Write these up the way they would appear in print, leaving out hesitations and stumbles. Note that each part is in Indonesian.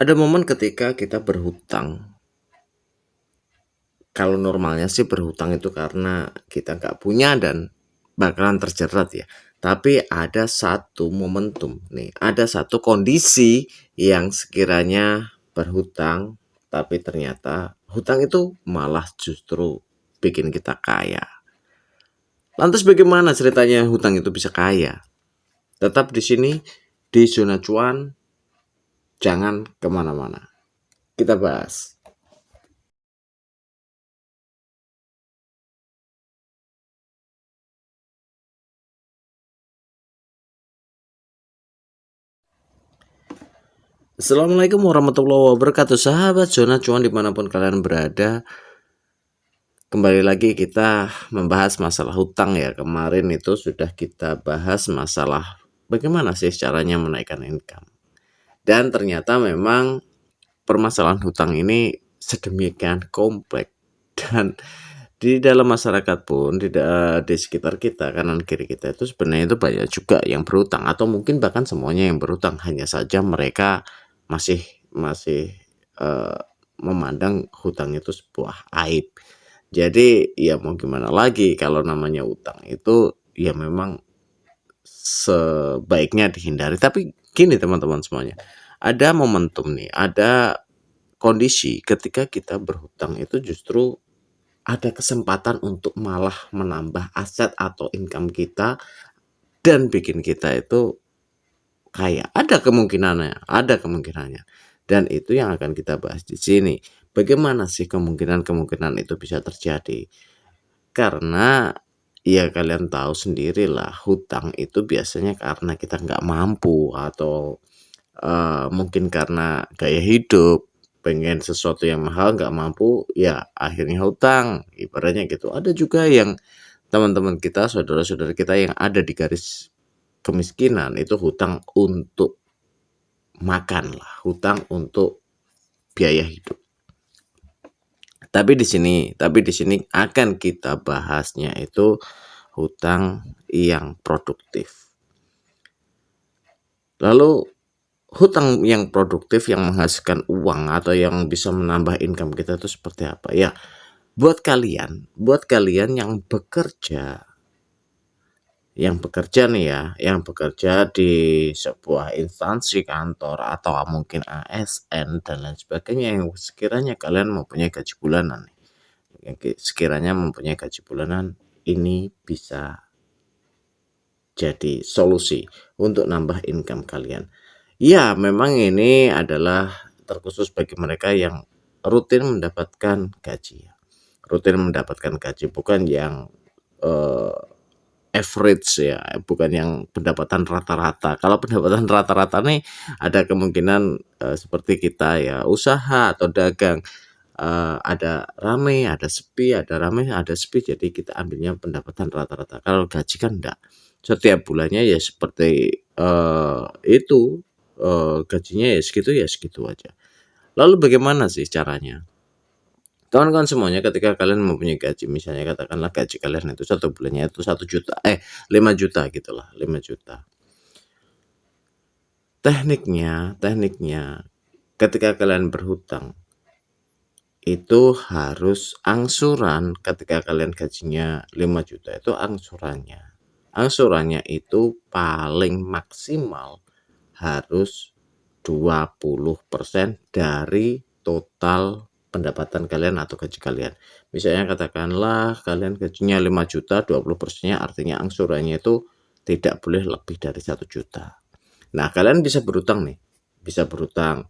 Ada momen ketika kita berhutang. Kalau normalnya sih berhutang itu karena kita nggak punya dan bakalan terjerat ya. Tapi ada satu momentum nih, ada satu kondisi yang sekiranya berhutang, tapi ternyata hutang itu malah justru bikin kita kaya. Lantas bagaimana ceritanya hutang itu bisa kaya? Tetap di sini di zona cuan, jangan kemana-mana. Kita bahas. Assalamualaikum warahmatullahi wabarakatuh, sahabat zona cuan dimanapun kalian berada. Kembali lagi kita membahas masalah hutang ya. Kemarin itu sudah kita bahas masalah bagaimana sih caranya menaikkan income. Dan ternyata memang permasalahan hutang ini sedemikian kompleks. Dan di dalam masyarakat pun, di sekitar kita, kanan kiri kita itu sebenarnya itu banyak juga yang berhutang, atau mungkin bahkan semuanya yang berhutang, hanya saja mereka masih masih eh, memandang hutang itu sebuah aib. Jadi ya mau gimana lagi, kalau namanya utang itu ya memang sebaiknya dihindari. Tapi gini teman-teman semuanya, ada momentum nih, ada kondisi ketika kita berhutang itu justru ada kesempatan untuk malah menambah aset atau income kita dan bikin kita itu kaya. Ada kemungkinannya. Dan itu yang akan kita bahas di sini. Bagaimana sih kemungkinan-kemungkinan itu bisa terjadi? Karena ya kalian tahu sendirilah, hutang itu biasanya karena kita nggak mampu, atau mungkin karena gaya hidup, pengen sesuatu yang mahal nggak mampu, ya akhirnya hutang, ibaratnya gitu. Ada juga yang teman-teman kita, saudara-saudara kita yang ada di garis kemiskinan, itu hutang untuk makan lah, hutang untuk biaya hidup. Tapi di sini akan kita bahasnya itu hutang yang produktif. Lalu hutang yang produktif yang menghasilkan uang atau yang bisa menambah income kita itu seperti apa? Ya, buat kalian yang bekerja nih ya, yang bekerja di sebuah instansi kantor atau mungkin ASN dan lain sebagainya, yang sekiranya kalian mempunyai gaji bulanan, ini bisa jadi solusi untuk nambah income kalian. Ya, memang ini adalah terkhusus bagi mereka yang rutin mendapatkan gaji. Rutin mendapatkan gaji, bukan yang eh, average ya, bukan yang pendapatan rata-rata. Kalau pendapatan rata-rata nih ada kemungkinan seperti kita ya, usaha atau dagang, ada rame, ada sepi, ada rame, ada sepi. Jadi kita ambilnya pendapatan rata-rata. Kalau gaji kan enggak. Setiap bulannya ya seperti itu, gajinya ya segitu aja. Lalu bagaimana sih caranya? Kawan-kawan semuanya, ketika kalian mempunyai gaji, misalnya katakanlah gaji kalian itu satu bulannya itu 1 juta, 5 juta gitulah, 5 juta. Tekniknya ketika kalian berhutang itu harus angsuran. Ketika kalian gajinya 5 juta itu angsurannya itu paling maksimal harus 20% dari total pendapatan kalian atau gaji kalian. Misalnya katakanlah kalian gajinya 5 juta, 20%-nya artinya angsurannya itu tidak boleh lebih dari 1 juta. Nah, kalian bisa berutang nih, bisa berutang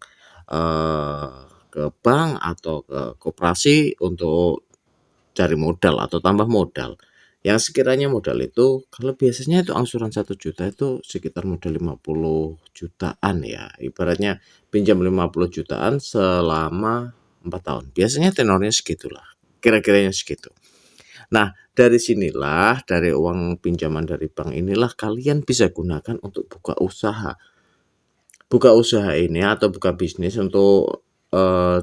eh, ke bank atau ke koperasi untuk cari modal atau tambah modal. Yang sekiranya modal itu, kalau biasanya itu angsuran 1 juta itu sekitar modal 50 jutaan ya. Ibaratnya pinjam 50 jutaan selama 4 tahun. Biasanya tenornya segitulah. Kira-kiranya segitu. Nah, dari sinilah, dari uang pinjaman dari bank inilah kalian bisa gunakan untuk buka usaha. Buka usaha ini atau buka bisnis untuk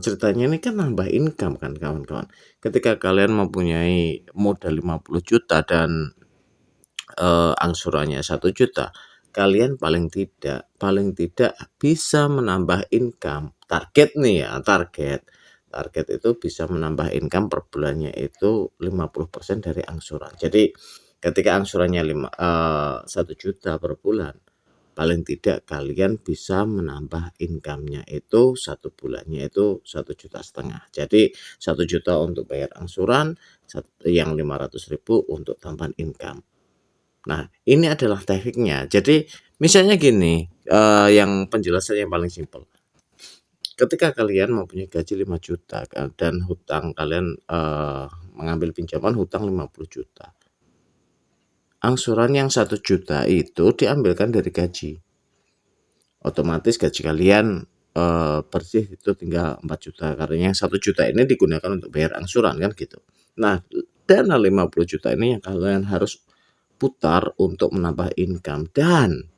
ceritanya ini kan nambah income kan kawan-kawan. Ketika kalian mempunyai modal 50 juta dan angsurannya 1 juta, kalian paling tidak bisa menambah income target nih ya, target itu bisa menambah income per bulannya itu 50% dari angsuran. Jadi ketika angsurannya 1 juta per bulan, paling tidak kalian bisa menambah income-nya itu 1 bulannya itu 1,5 juta. Jadi 1 juta untuk bayar angsuran, yang 500.000 untuk tambahan income. Nah, ini adalah tekniknya. Jadi misalnya gini, yang penjelasan yang paling simpel. Ketika kalian mempunyai gaji 5 juta dan hutang kalian, mengambil pinjaman hutang 50 juta. Angsuran yang 1 juta itu diambilkan dari gaji. Otomatis gaji kalian bersih itu tinggal 4 juta karena yang 1 juta ini digunakan untuk bayar angsuran kan gitu. Nah, dana 50 juta ini yang kalian harus putar untuk menambah income dan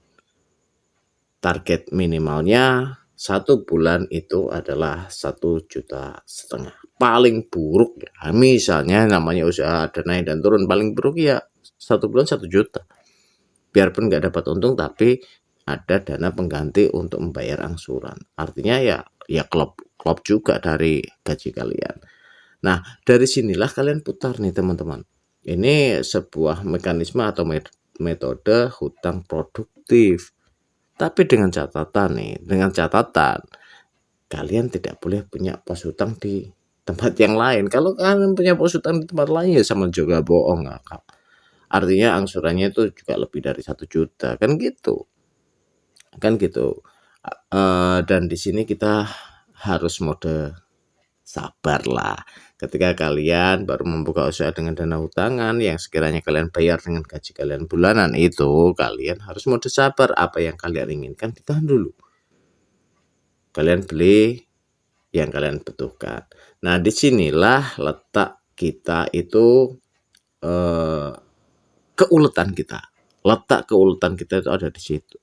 target minimalnya 1 bulan itu adalah 1,5 juta. Paling buruk ya, misalnya namanya usaha ada naik dan turun, paling buruk ya 1 bulan 1 juta. Biarpun nggak dapat untung tapi ada dana pengganti untuk membayar angsuran. Artinya ya klop juga dari gaji kalian. Nah, dari sinilah kalian putar nih teman-teman. Ini sebuah mekanisme atau metode hutang produktif. Tapi dengan catatan kalian tidak boleh punya pos hutang di tempat yang lain. Kalau kalian punya pos hutang di tempat lain ya sama juga bohong. Artinya angsurannya itu juga lebih dari 1 juta kan gitu. Dan di sini kita harus mode sabar lah. Ketika kalian baru membuka usaha dengan dana hutangan yang sekiranya kalian bayar dengan gaji kalian bulanan itu, kalian harus mode sabar. Apa yang kalian inginkan ditahan dulu. Kalian beli yang kalian butuhkan. Nah, disinilah letak kita itu keuletan kita. Letak keuletan kita itu ada di situ.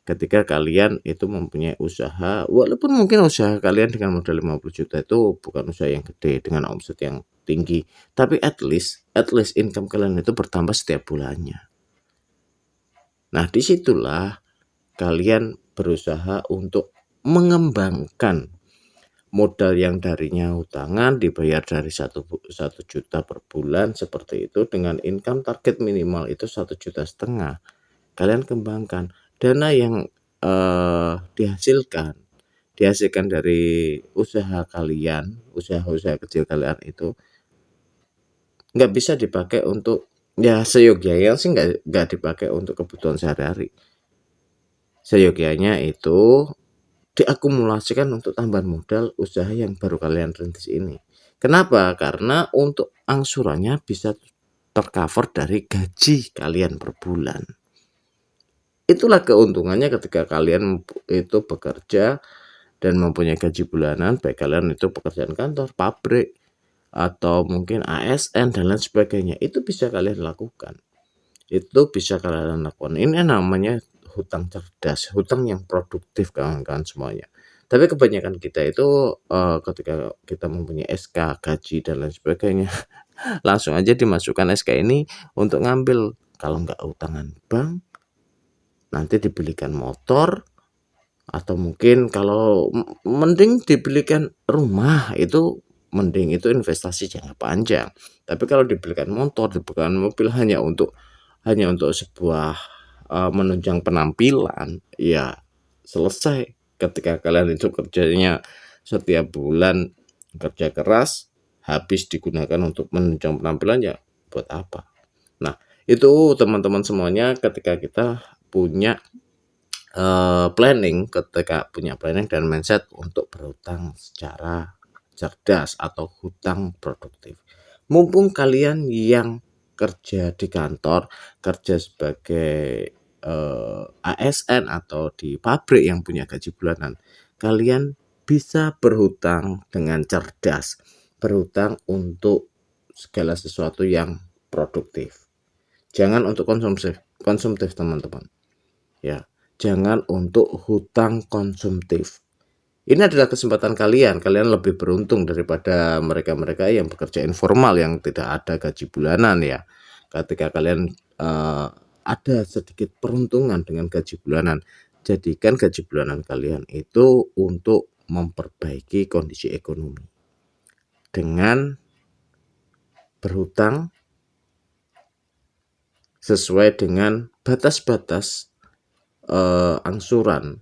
Ketika kalian itu mempunyai usaha, walaupun mungkin usaha kalian dengan modal 50 juta itu bukan usaha yang gede dengan omset yang tinggi, tapi at least income kalian itu bertambah setiap bulannya. Nah, disitulah kalian berusaha untuk mengembangkan modal yang darinya hutangan dibayar dari 1 juta per bulan seperti itu dengan income target minimal itu 1,5 juta. Kalian kembangkan dana yang dihasilkan dari usaha kalian, usaha kecil kalian itu nggak bisa dipakai untuk ya seyogyanya sih nggak dipakai untuk kebutuhan sehari-hari. Seyogyanya itu diakumulasikan untuk tambahan modal usaha yang baru kalian rintis ini. Kenapa? Karena untuk angsurannya bisa tercover dari gaji kalian per bulan. Itulah keuntungannya ketika kalian itu bekerja dan mempunyai gaji bulanan, baik kalian itu pekerjaan kantor, pabrik, atau mungkin ASN dan lain sebagainya. Itu bisa kalian lakukan. Ini namanya hutang cerdas, hutang yang produktif kawan-kawan semuanya. Tapi kebanyakan kita itu ketika kita mempunyai SK, gaji dan lain sebagainya, langsung aja dimasukkan SK ini untuk ngambil. Kalau nggak utangan bank, nanti dibelikan motor, atau mungkin kalau mending dibelikan rumah, itu mending, itu investasi jangka panjang. Tapi kalau dibelikan motor, dibelikan mobil hanya untuk sebuah menunjang penampilan, ya selesai. Ketika kalian itu kerjanya setiap bulan kerja keras, habis digunakan untuk menunjang penampilan, ya buat apa? Nah, itu teman-teman semuanya ketika kita punya planning dan mindset untuk berhutang secara cerdas atau hutang produktif. Mumpung kalian yang kerja di kantor, kerja sebagai ASN atau di pabrik yang punya gaji bulanan, kalian bisa berhutang dengan cerdas, berhutang untuk segala sesuatu yang produktif. Jangan untuk konsumtif teman-teman. Ya, jangan untuk hutang konsumtif. Ini adalah kesempatan kalian lebih beruntung daripada mereka-mereka yang bekerja informal yang tidak ada gaji bulanan ya. Ketika kalian ada sedikit peruntungan dengan gaji bulanan, jadikan gaji bulanan kalian itu untuk memperbaiki kondisi ekonomi dengan berhutang sesuai dengan batas-batas angsuran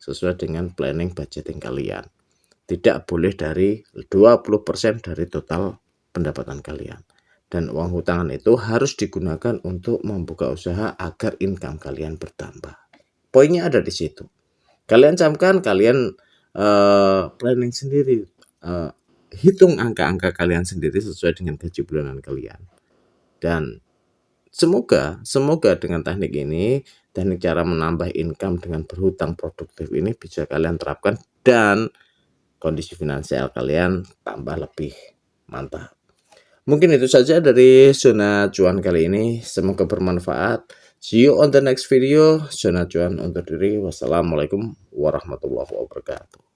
sesuai dengan planning budgeting kalian. Tidak boleh dari 20% dari total pendapatan kalian. Dan uang hutangan itu harus digunakan untuk membuka usaha agar income kalian bertambah. Poinnya ada di situ. Kalian camkan, kalian planning sendiri, hitung angka-angka kalian sendiri sesuai dengan gaji bulanan kalian. Dan semoga dengan teknik ini, teknik cara menambah income dengan berhutang produktif ini bisa kalian terapkan dan kondisi finansial kalian tambah lebih mantap. Mungkin itu saja dari Zona Cuan kali ini. Semoga bermanfaat. See you on the next video. Zona Cuan undur diri. Wassalamualaikum warahmatullahi wabarakatuh.